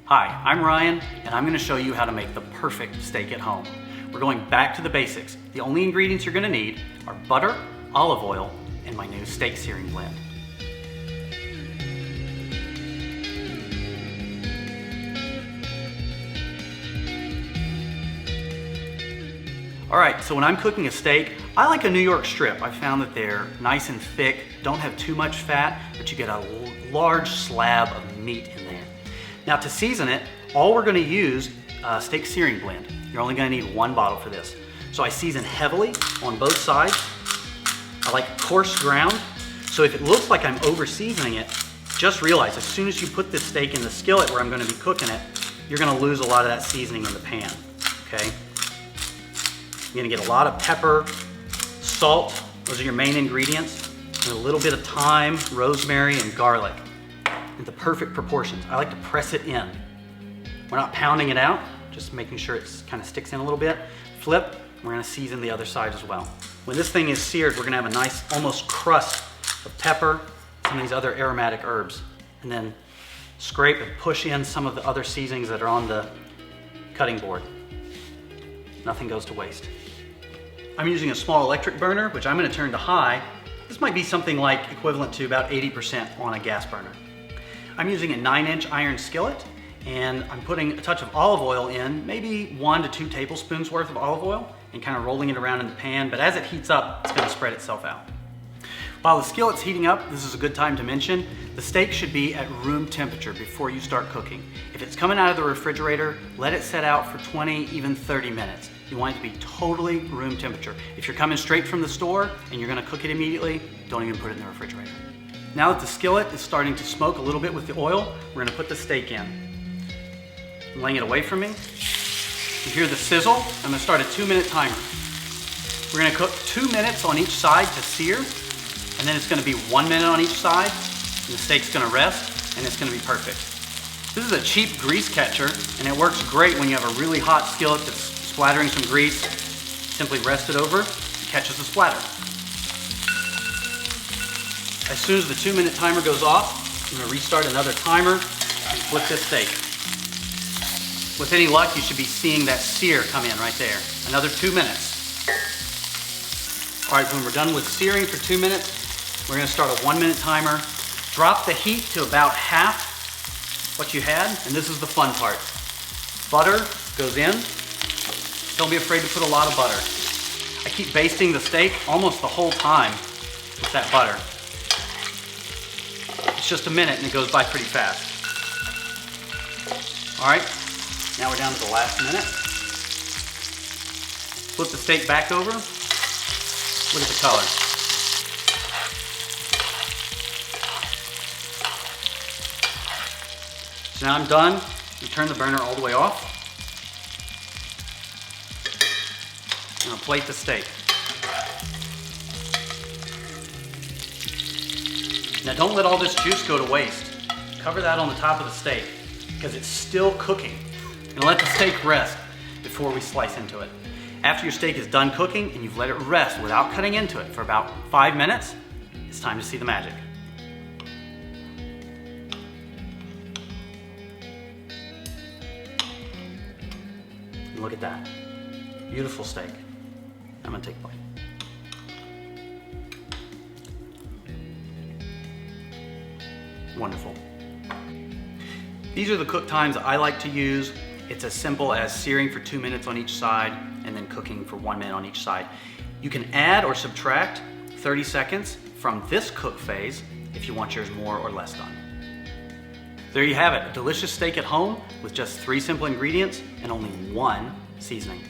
Hi, I'm Ryan, and I'm going to show you how to make the perfect steak at home. We're going back to the basics. The only ingredients you're going to need are butter, olive oil, and my new steak searing blend. All right, so when I'm cooking a steak, I like a New York strip. I found that they're nice and thick, don't have too much fat, but you get a large slab of meat in there. Now to season it, all we're gonna use steak searing blend. You're only gonna need one bottle for this. So I season heavily on both sides. I like coarse ground. So if it looks like I'm over seasoning it, just realize as soon as you put this steak in the skillet where I'm gonna be cooking it, you're gonna lose a lot of that seasoning in the pan, okay? You're gonna get a lot of pepper, salt, those are your main ingredients, and a little bit of thyme, rosemary, and garlic in the perfect proportions. I like to press it in. We're not pounding it out, just making sure it kind of sticks in a little bit. Flip, we're gonna season the other side as well. When this thing is seared, we're gonna have a nice, almost crust of pepper, some of these other aromatic herbs, and then scrape and push in some of the other seasonings that are on the cutting board. Nothing goes to waste. I'm using a small electric burner, which I'm gonna turn to high. This might be something like equivalent to about 80% on a gas burner. I'm using a 9-inch iron skillet, and I'm putting a touch of olive oil in, maybe 1 to 2 tablespoons worth of olive oil, and kind of rolling it around in the pan, but as it heats up, it's gonna spread itself out. While the skillet's heating up, this is a good time to mention, the steak should be at room temperature before you start cooking. If it's coming out of the refrigerator, let it set out for 20, even 30 minutes. You want it to be totally room temperature. If you're coming straight from the store and you're gonna cook it immediately, don't even put it in the refrigerator. Now that the skillet is starting to smoke a little bit with the oil, we're gonna put the steak in. I'm laying it away from me. You hear the sizzle? I'm gonna start a 2-minute timer. We're gonna cook 2 minutes on each side to sear, and then it's gonna be 1 minute on each side, and the steak's gonna rest, and it's gonna be perfect. This is a cheap grease catcher, and it works great when you have a really hot skillet that's splattering some grease. Simply rest it over, it catches the splatter. As soon as the 2-minute timer goes off, I'm gonna restart another timer and flip this steak. With any luck, you should be seeing that sear come in right there. Another 2 minutes. All right, when we're done with searing for 2 minutes, we're gonna start a 1-minute timer. Drop the heat to about half what you had, and this is the fun part. Butter goes in. Don't be afraid to put a lot of butter. I keep basting the steak almost the whole time with that butter. It's just a minute and it goes by pretty fast. All right, now we're down to the last minute. Flip the steak back over. Look at the color. So now I'm done. You turn the burner all the way off. I'm gonna plate the steak. Now don't let all this juice go to waste. Cover that on the top of the steak because it's still cooking. And let the steak rest before we slice into it. After your steak is done cooking and you've let it rest without cutting into it for about 5 minutes, it's time to see the magic. And look at that. Beautiful steak. I'm gonna take a bite. Wonderful. These are the cook times I like to use. It's as simple as searing for 2 minutes on each side and then cooking for 1 minute on each side. You can add or subtract 30 seconds from this cook phase if you want yours more or less done. There you have it, a delicious steak at home with just 3 simple ingredients and only 1 seasoning.